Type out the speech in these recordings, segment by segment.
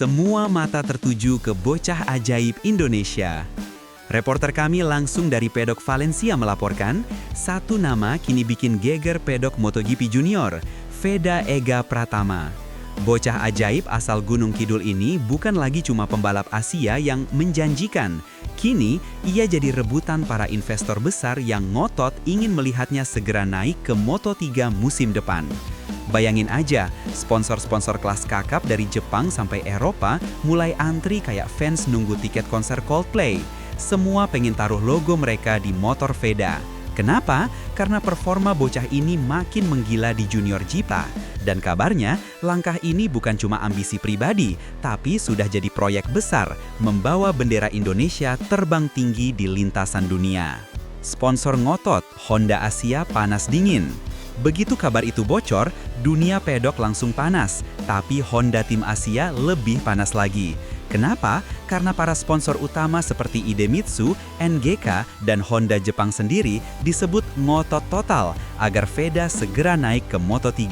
Semua mata tertuju ke bocah ajaib Indonesia. Reporter kami langsung dari Pedok Valencia melaporkan, satu nama kini bikin geger pedok MotoGP Junior, Veda Ega Pratama. Bocah ajaib asal Gunung Kidul ini bukan lagi cuma pembalap Asia yang menjanjikan. Kini, ia jadi rebutan para investor besar yang ngotot ingin melihatnya segera naik ke Moto3 musim depan. Bayangin aja, sponsor-sponsor kelas kakap dari Jepang sampai Eropa mulai antri kayak fans nunggu tiket konser Coldplay. Semua pengen taruh logo mereka di motor Veda. Kenapa? Karena performa bocah ini makin menggila di Junior GP. Dan kabarnya, langkah ini bukan cuma ambisi pribadi, tapi sudah jadi proyek besar, membawa bendera Indonesia terbang tinggi di lintasan dunia. Sponsor ngotot, Honda Asia panas dingin. Begitu kabar itu bocor, dunia pedok langsung panas, tapi Honda Tim Asia lebih panas lagi. Kenapa? Karena para sponsor utama seperti Idemitsu, NGK, dan Honda Jepang sendiri disebut ngotot total agar Veda segera naik ke Moto3.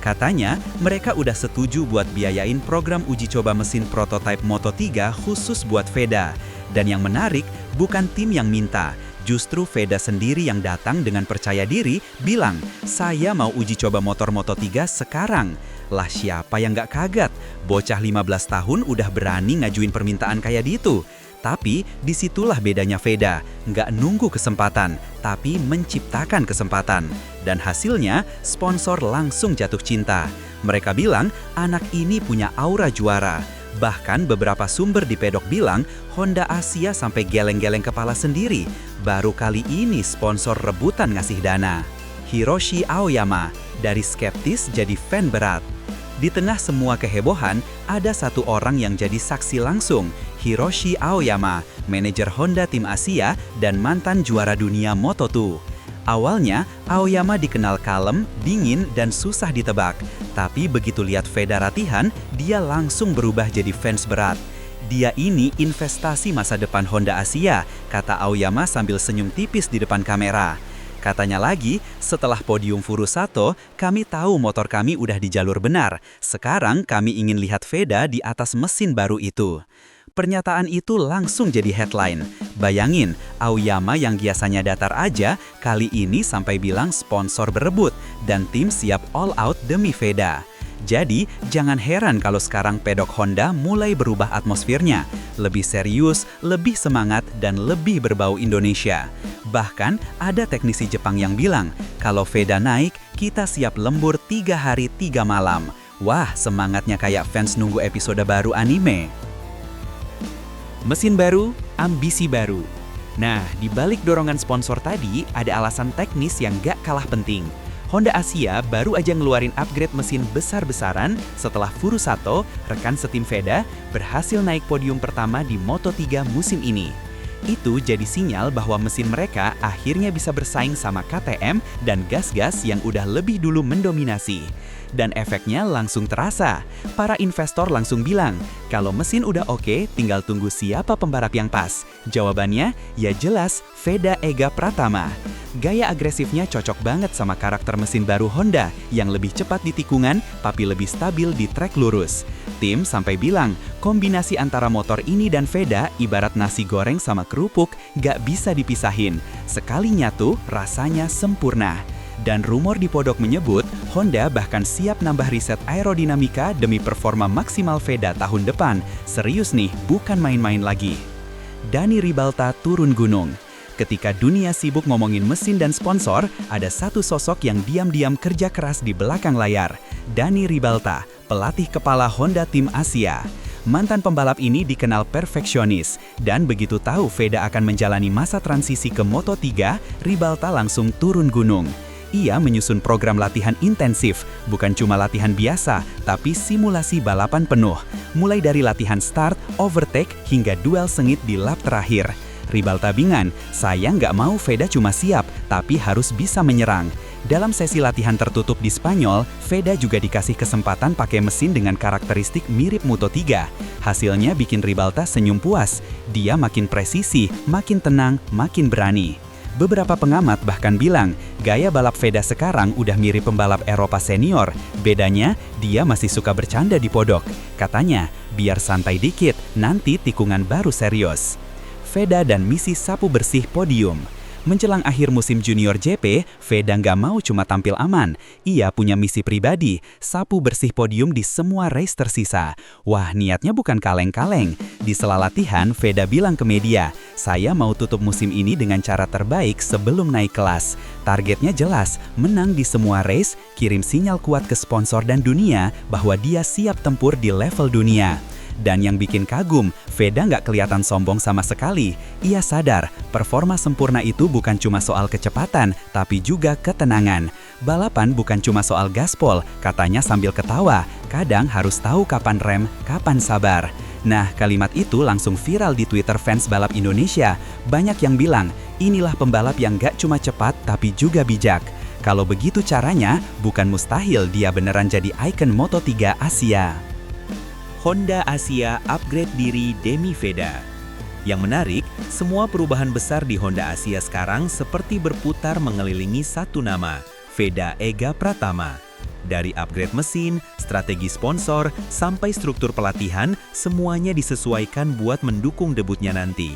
Katanya, mereka udah setuju buat biayain program uji coba mesin prototipe Moto3 khusus buat Veda. Dan yang menarik, bukan tim yang minta. Justru Veda sendiri yang datang dengan percaya diri, bilang, saya mau uji coba motor Moto3 sekarang. Lah siapa yang gak kaget? Bocah 15 tahun udah berani ngajuin permintaan kayak gitu. Tapi disitulah bedanya Veda, nggak nunggu kesempatan, tapi menciptakan kesempatan. Dan hasilnya, sponsor langsung jatuh cinta. Mereka bilang, anak ini punya aura juara. Bahkan beberapa sumber di pedok bilang, Honda Asia sampai geleng-geleng kepala sendiri. Baru kali ini sponsor rebutan ngasih dana. Hiroshi Aoyama, dari skeptis jadi fan berat. Di tengah semua kehebohan, ada satu orang yang jadi saksi langsung, Hiroshi Aoyama, manajer Honda Tim Asia dan mantan juara dunia Moto2. Awalnya, Aoyama dikenal kalem, dingin, dan susah ditebak. Tapi begitu lihat Veda latihan, dia langsung berubah jadi fans berat. Dia ini investasi masa depan Honda Asia, kata Aoyama sambil senyum tipis di depan kamera. Katanya lagi, setelah podium Furusato, kami tahu motor kami udah di jalur benar. Sekarang kami ingin lihat Veda di atas mesin baru itu. Pernyataan itu langsung jadi headline. Bayangin, Aoyama yang biasanya datar aja, kali ini sampai bilang sponsor berebut, dan tim siap all out demi Veda. Jadi, jangan heran kalau sekarang pedok Honda mulai berubah atmosfernya. Lebih serius, lebih semangat, dan lebih berbau Indonesia. Bahkan, ada teknisi Jepang yang bilang, kalau Veda naik, kita siap lembur 3 hari 3 malam. Wah, semangatnya kayak fans nunggu episode baru anime. Mesin baru, ambisi baru. Nah, di balik dorongan sponsor tadi, ada alasan teknis yang gak kalah penting. Honda Asia baru aja ngeluarin upgrade mesin besar-besaran setelah Furusato, rekan setim Veda, berhasil naik podium pertama di Moto3 musim ini. Itu jadi sinyal bahwa mesin mereka akhirnya bisa bersaing sama KTM dan gas-gas yang udah lebih dulu mendominasi. Dan efeknya langsung terasa. Para investor langsung bilang, kalau mesin udah oke, tinggal tunggu siapa pembalap yang pas. Jawabannya, ya jelas, Veda Ega Pratama. Gaya agresifnya cocok banget sama karakter mesin baru Honda yang lebih cepat di tikungan, tapi lebih stabil di trek lurus. Tim sampai bilang, kombinasi antara motor ini dan Veda ibarat nasi goreng sama kerupuk, gak bisa dipisahin. Sekali nyatu, rasanya sempurna. Dan rumor di Podok menyebut, Honda bahkan siap nambah riset aerodinamika demi performa maksimal Veda tahun depan. Serius nih, bukan main-main lagi. Dani Ribalta turun gunung. Ketika dunia sibuk ngomongin mesin dan sponsor, ada satu sosok yang diam-diam kerja keras di belakang layar. Dani Ribalta, pelatih kepala Honda Tim Asia. Mantan pembalap ini dikenal perfeksionis, dan begitu tahu Veda akan menjalani masa transisi ke Moto3, Ribalta langsung turun gunung. Ia menyusun program latihan intensif, bukan cuma latihan biasa, tapi simulasi balapan penuh. Mulai dari latihan start, overtake, hingga duel sengit di lap terakhir. Ribalta bingan, saya nggak mau Veda cuma siap, tapi harus bisa menyerang. Dalam sesi latihan tertutup di Spanyol, Veda juga dikasih kesempatan pakai mesin dengan karakteristik mirip Moto3. Hasilnya bikin Ribalta senyum puas. Dia makin presisi, makin tenang, makin berani. Beberapa pengamat bahkan bilang, gaya balap Veda sekarang udah mirip pembalap Eropa senior. Bedanya, dia masih suka bercanda di podok. Katanya, biar santai dikit, nanti tikungan baru serius. Veda dan misi sapu bersih podium. Menjelang akhir musim junior JP, Veda nggak mau cuma tampil aman. Ia punya misi pribadi, sapu bersih podium di semua race tersisa. Wah, niatnya bukan kaleng-kaleng. Di sela latihan, Veda bilang ke media, "Saya mau tutup musim ini dengan cara terbaik sebelum naik kelas. Targetnya jelas, menang di semua race, kirim sinyal kuat ke sponsor dan dunia bahwa dia siap tempur di level dunia." Dan yang bikin kagum, Veda nggak kelihatan sombong sama sekali. Ia sadar, performa sempurna itu bukan cuma soal kecepatan, tapi juga ketenangan. Balapan bukan cuma soal gaspol, katanya sambil ketawa. Kadang harus tahu kapan rem, kapan sabar. Nah, kalimat itu langsung viral di Twitter fans balap Indonesia. Banyak yang bilang, inilah pembalap yang nggak cuma cepat, tapi juga bijak. Kalau begitu caranya, bukan mustahil dia beneran jadi ikon Moto3 Asia. Honda Asia upgrade diri demi Veda. Yang menarik, semua perubahan besar di Honda Asia sekarang seperti berputar mengelilingi satu nama, Veda Ega Pratama. Dari upgrade mesin, strategi sponsor, sampai struktur pelatihan, semuanya disesuaikan buat mendukung debutnya nanti.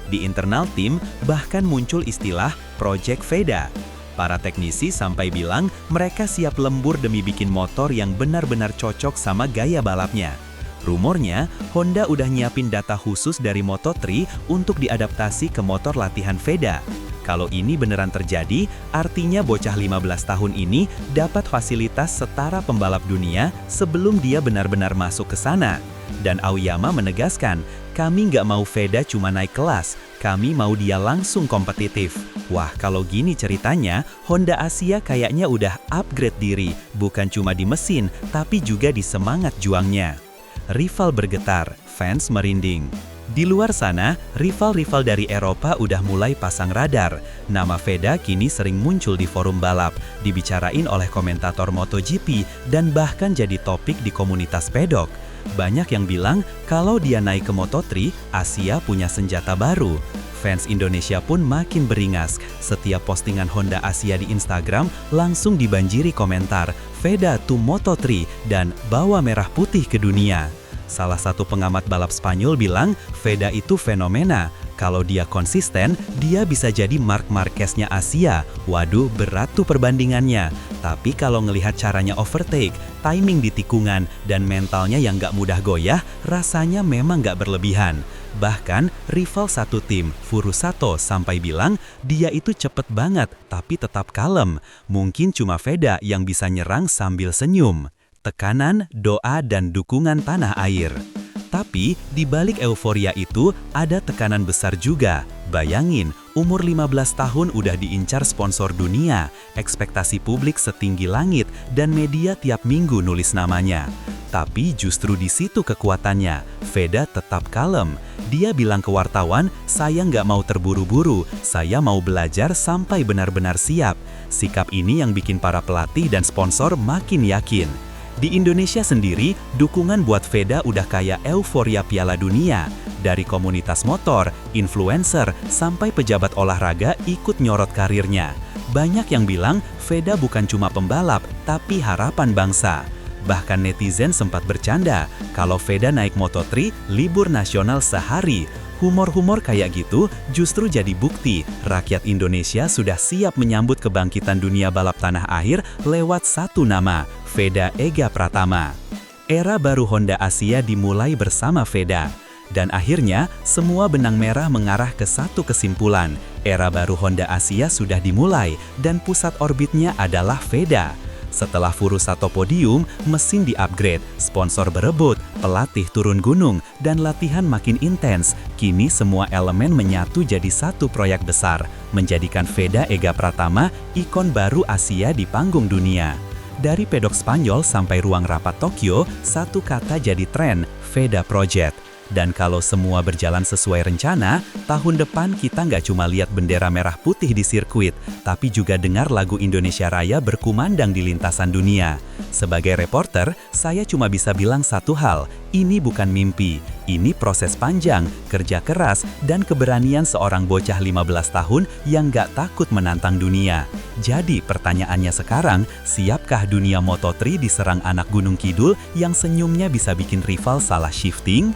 Di internal tim, bahkan muncul istilah Project Veda. Para teknisi sampai bilang mereka siap lembur demi bikin motor yang benar-benar cocok sama gaya balapnya. Rumornya, Honda udah nyiapin data khusus dari Moto3 untuk diadaptasi ke motor latihan Veda. Kalau ini beneran terjadi, artinya bocah 15 tahun ini dapat fasilitas setara pembalap dunia sebelum dia benar-benar masuk ke sana. Dan Aoyama menegaskan, kami nggak mau Veda cuma naik kelas, kami mau dia langsung kompetitif. Wah, kalau gini ceritanya, Honda Asia kayaknya udah upgrade diri, bukan cuma di mesin, tapi juga di semangat juangnya. Rival bergetar, fans merinding. Di luar sana, rival-rival dari Eropa udah mulai pasang radar. Nama Veda kini sering muncul di forum balap, dibicarain oleh komentator MotoGP, dan bahkan jadi topik di komunitas pedok. Banyak yang bilang kalau dia naik ke Moto3, Asia punya senjata baru. Fans Indonesia pun makin beringas. Setiap postingan Honda Asia di Instagram langsung dibanjiri komentar, Veda to Moto3 dan bawa merah putih ke dunia. Salah satu pengamat balap Spanyol bilang, Veda itu fenomena. Kalau dia konsisten, dia bisa jadi Marc Marquez-nya Asia. Waduh, berat tuh perbandingannya. Tapi kalau ngelihat caranya overtake, timing di tikungan, dan mentalnya yang gak mudah goyah, rasanya memang gak berlebihan. Bahkan, rival satu tim, Furusato, sampai bilang, dia itu cepet banget, tapi tetap kalem. Mungkin cuma Veda yang bisa nyerang sambil senyum. Tekanan, doa, dan dukungan tanah air. Tapi, di balik euforia itu, ada tekanan besar juga. Bayangin, umur 15 tahun udah diincar sponsor dunia, ekspektasi publik setinggi langit, dan media tiap minggu nulis namanya. Tapi justru di situ kekuatannya, Veda tetap kalem. Dia bilang ke wartawan, saya nggak mau terburu-buru, saya mau belajar sampai benar-benar siap. Sikap ini yang bikin para pelatih dan sponsor makin yakin. Di Indonesia sendiri, dukungan buat Veda udah kayak euforia Piala Dunia. Dari komunitas motor, influencer, sampai pejabat olahraga ikut nyorot karirnya. Banyak yang bilang Veda bukan cuma pembalap, tapi harapan bangsa. Bahkan netizen sempat bercanda, kalau Veda naik Moto3, libur nasional sehari. Humor-humor kayak gitu justru jadi bukti rakyat Indonesia sudah siap menyambut kebangkitan dunia balap tanah air lewat satu nama, Veda Ega Pratama. Era baru Honda Asia dimulai bersama Veda. Dan akhirnya, semua benang merah mengarah ke satu kesimpulan. Era baru Honda Asia sudah dimulai dan pusat orbitnya adalah Veda. Setelah Furusato podium, mesin di-upgrade, sponsor berebut, pelatih turun gunung, dan latihan makin intens. Kini semua elemen menyatu jadi satu proyek besar, menjadikan Veda Ega Pratama ikon baru Asia di panggung dunia. Dari pedok Spanyol sampai ruang rapat Tokyo, satu kata jadi tren, Veda Project. Dan kalau semua berjalan sesuai rencana, tahun depan kita nggak cuma lihat bendera merah putih di sirkuit, tapi juga dengar lagu Indonesia Raya berkumandang di lintasan dunia. Sebagai reporter, saya cuma bisa bilang satu hal, ini bukan mimpi. Ini proses panjang, kerja keras, dan keberanian seorang bocah 15 tahun yang nggak takut menantang dunia. Jadi pertanyaannya sekarang, siapkah dunia Moto3 diserang anak Gunung Kidul yang senyumnya bisa bikin rival salah shifting?